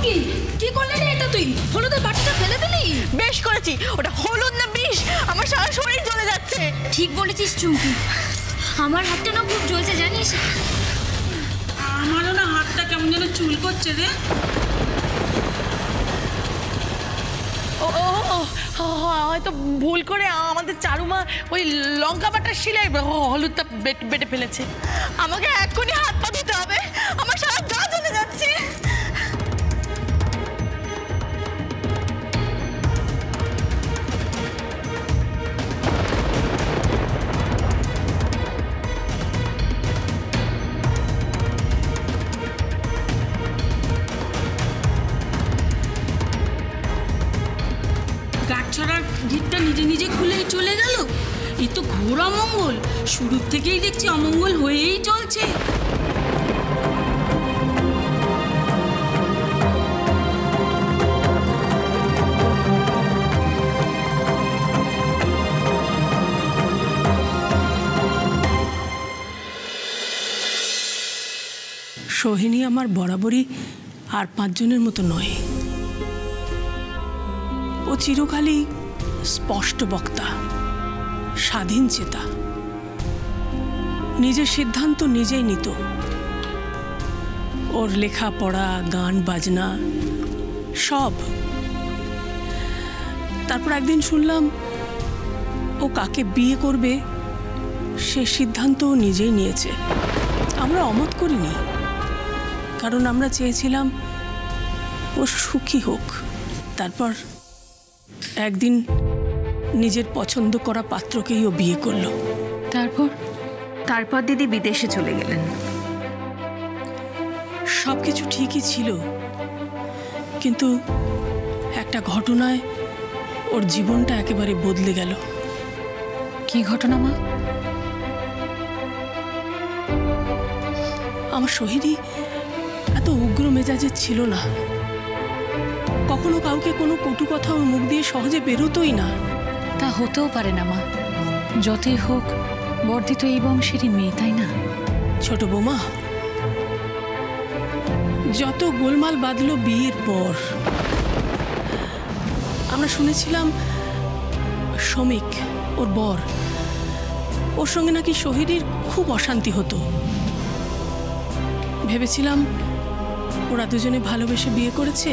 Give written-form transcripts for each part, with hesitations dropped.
চুমকি, কি করলি রে এটা তুই? হলুদের বাটিটা ফেলে দিলি? বেশ করেছি, ওটা হলুদ না বিষ, আমার সারা শরীর জ্বলে যাচ্ছে। ঠিক বলেছিস চুমকি, আমার হাতটা না খুব জ্বলছে জানিস। আমারও না হাতটা কেমন যেন চুল করছে রে। হয়তো ভুল করে আমাদের চারুমা ওই লঙ্কা বাটার শিলায় হলুদটা বেটে ফেলেছে। আমাকে এক্ষুনি হাত পা দিতে হবে, আমার সারা গা জ্বলে যাচ্ছে। গাছছড়ার গিটটা নিজে নিজে খুলেই চলে গেল। এই তো ঘোর অমঙ্গল, শুরুর থেকেই দেখছি অমঙ্গল হয়েই চলছে। সোহিনী আমার বরাবরই আর 5 জনের মতো নয়। ও চিরকালই স্পষ্ট বক্তা, স্বাধীন চেতা, নিজের সিদ্ধান্ত নিজেই নিত। ওর লেখাপড়া, গান বাজনা সব। তারপর একদিন শুনলাম ও কাকে বিয়ে করবে সে সিদ্ধান্ত ও নিজেই নিয়েছে। আমরা অমত করিনি, কারণ আমরা চেয়েছিলাম ও সুখী হোক। তারপর একদিন নিজের পছন্দ করা পাত্রকেই ও বিয়ে করলো। তারপর দিদি বিদেশে চলে গেলেন। সবকিছু ঠিকই ছিল, কিন্তু একটা ঘটনায় ওর জীবনটা একেবারে বদলে গেল। কি ঘটনা মা? আমার সোহিনী এত উগ্র মেজাজের ছিল না। কখনো কাউকে কোনো কটু কথা ওর মুখ দিয়ে সহজে বেরোতোই না। তা হতেও পারে না মা, যতই হোক বর্দি তো এই বংশেরই মেয়ে, তাই না? ছোট বৌমা, যত গোলমাল বাঁধলো বিয়ের পর, আমরা শুনেছিলাম শ্রমিক ওর বর, ওর সঙ্গে নাকি সোহিনীর খুব অশান্তি হতো। ভেবেছিলাম ওরা দুজনে ভালোবেসে বিয়ে করেছে,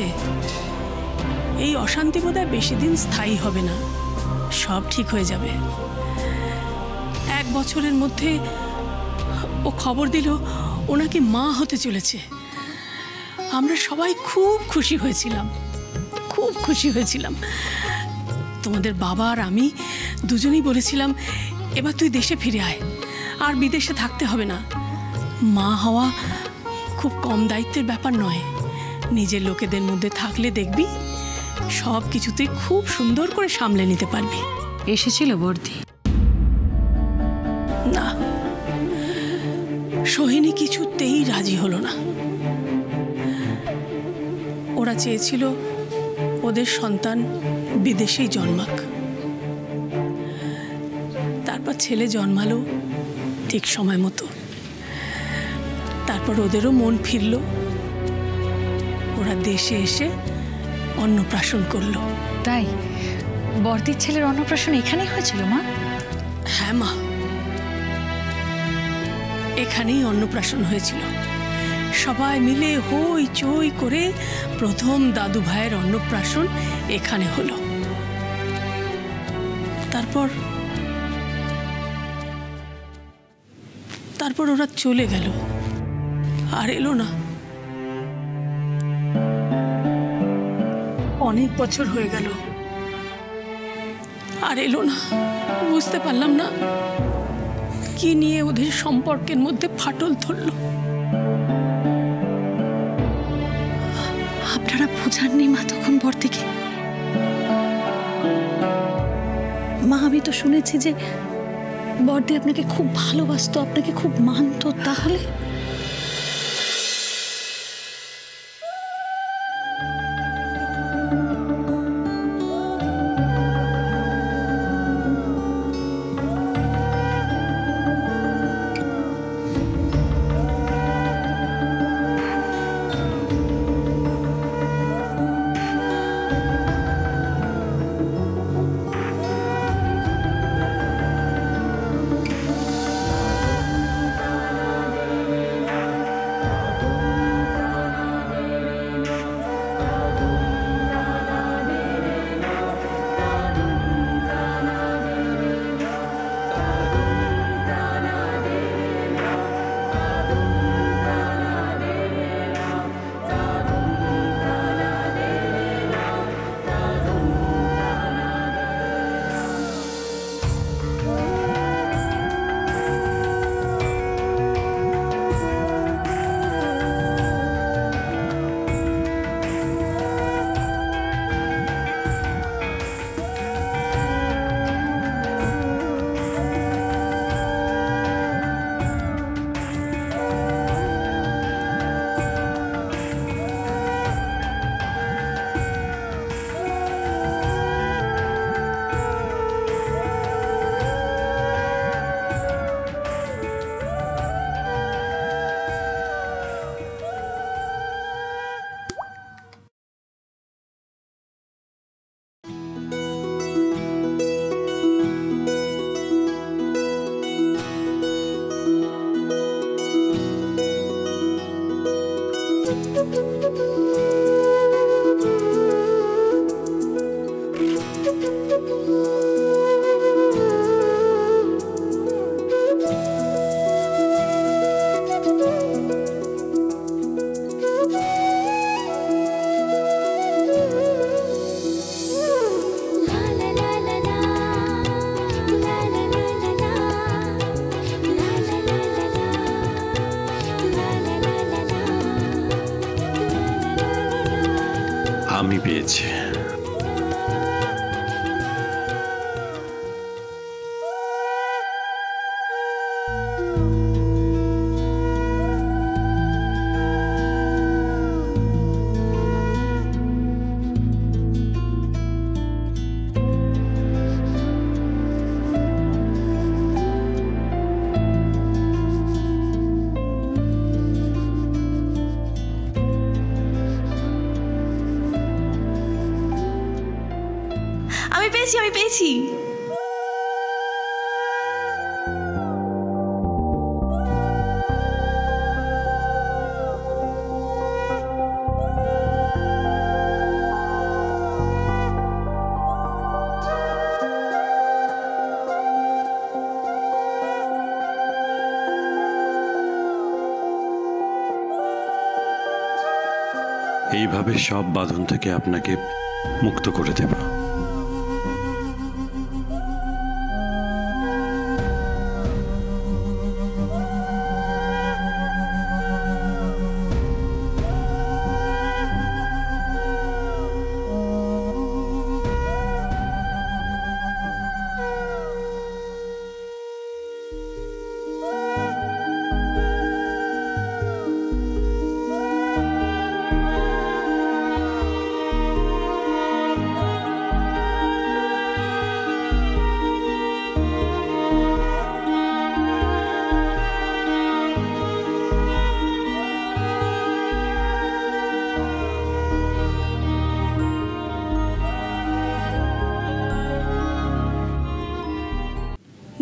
এই অশান্তি বোধহয় বেশি দিন স্থায়ী হবে না, সব ঠিক হয়ে যাবে। 1 বছরের মধ্যে ও খবর দিল ও নাকি মা হতে চলেছে। আমরা সবাই খুব খুশি হয়েছিলাম, খুব খুশি হয়েছিলাম। তোমাদের বাবা আর আমি দুজনেই বলেছিলাম, এবার তুই দেশে ফিরে আয়, আর বিদেশে থাকতে হবে না। মা হওয়া খুব কম দায়িত্বের ব্যাপার নয়। নিজের লোকেদের মধ্যে থাকলে দেখবি সব কিছু তুই খুব সুন্দর করে সামলে নিতে পারবি। এসেছিল বর্দি? না, সোহিনী কিছুতেই রাজি হলো না। ওরা চেয়েছিল ওদের সন্তান বিদেশেই জন্মাক। তারপর ছেলে জন্মালো ঠিক সময় মতো। তারপর ওদেরও মন ফিরল, ওরা দেশে এসে অন্নপ্রাশন করলো। তাই বর্দির ছেলের অন্নপ্রাশন এখানেই হয়েছিল মা? হ্যাঁ মা, এখানেই অন্নপ্রাশন হয়েছিল। সবাই মিলে হই চই করে প্রথম দাদু ভাইয়ের অন্নপ্রাশন এখানে হলো। তারপর ওরা চলে গেল, আর এলো না। অনেক বছর হয়ে গেল, আর এলো না। বুঝতে পারলাম না কি নিয়ে ওদের সম্পর্কের মধ্যে ফাটল ধরল। আপনারা বুঝাননি মা তখন বর্দিকে? মা, আমি তো শুনেছি যে বর্দি আপনাকে খুব ভালোবাসতো, আপনাকে খুব মানতো। তাহলে আমি পেয়েছি। আমি পেয়েছি। এইভাবে সব বাঁধন থেকে আপনাকে মুক্ত করে দেব।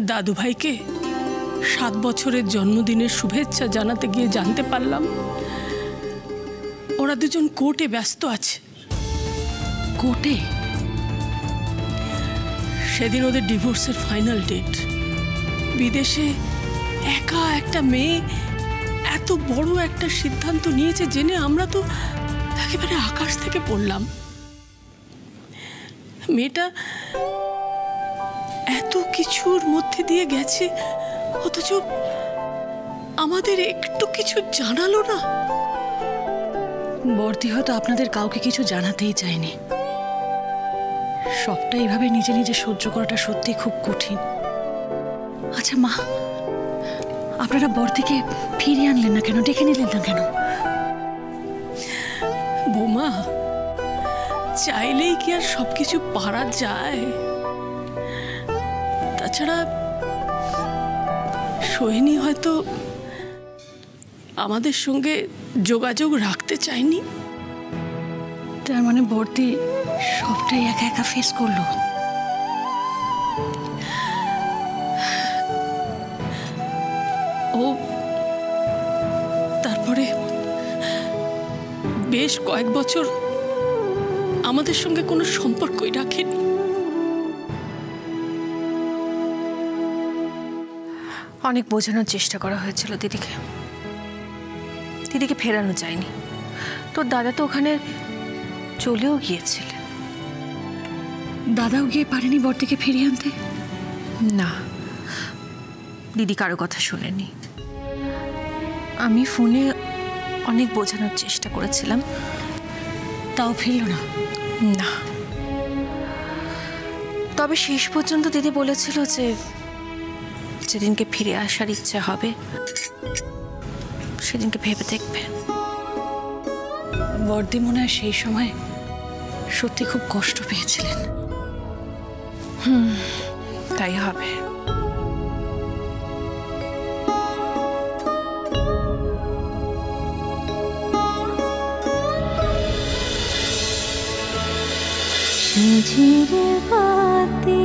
দাদু ভাইকে 7 বছরের জন্মদিনের শুভেচ্ছা জানাতে গিয়ে জানতে পারলাম ওরা দুজন কোর্টে ব্যস্ত আছে। কোর্টে? সেদিন ওদের ডিভোর্সের ফাইনাল ডেট। বিদেশে একা একটা মেয়ে এত বড় একটা সিদ্ধান্ত নিয়েছে জেনে আমরা তো একেবারে আকাশ থেকে পড়লাম। মেয়েটা এত কিছুর মধ্যে দিয়ে গেছে অথচ আমাদের একটু কিছু জানালো না। বর্দি হয়তো আপনাদের কাউকে কিছু জানাতেই চায়নি। সবটা এইভাবে নিজে নিজে সহ্য করাটা সত্যি খুব কঠিন। আচ্ছা মা, আপনারা বর্দিকে ফিরিয়ে আনলেন না কেন, ডেকে নিলেন না কেন? বৌমা, চাইলেই কি আর সবকিছু পারা যায়? তাছাড়া সোহিনী হয়তো আমাদের সঙ্গে যোগাযোগ রাখতে চায়নি। তার মানে বর্দি সবটাই একা একা ফেস করলো। ও তারপরে বেশ কয়েক বছর আমাদের সঙ্গে কোনো সম্পর্কই রাখেনি। অনেক বোঝানোর চেষ্টা করা হয়েছিল দিদিকে, দিদিকে ফেরানো যায়নি। তোর দাদা তো ওখানে চলেও গিয়েছিল। দাদাও গিয়ে পারেনি বর্দিকে ফিরিয়ে আনতে? না, দিদি কারো কথা শোনেনি। আমি ফোনে অনেক বোঝানোর চেষ্টা করেছিলাম, তাও ফিরল না। না, তবে শেষ পর্যন্ত দিদি বলেছিল যে যেদিনকে ফিরে আসার ইচ্ছে হবে সেদিনকে ভেবে দেখবে। বর্দি মনে হয় সেই সময় সত্যি খুব কষ্ট পেয়েছিলেন। তাই হবে। ঝিরে বাতি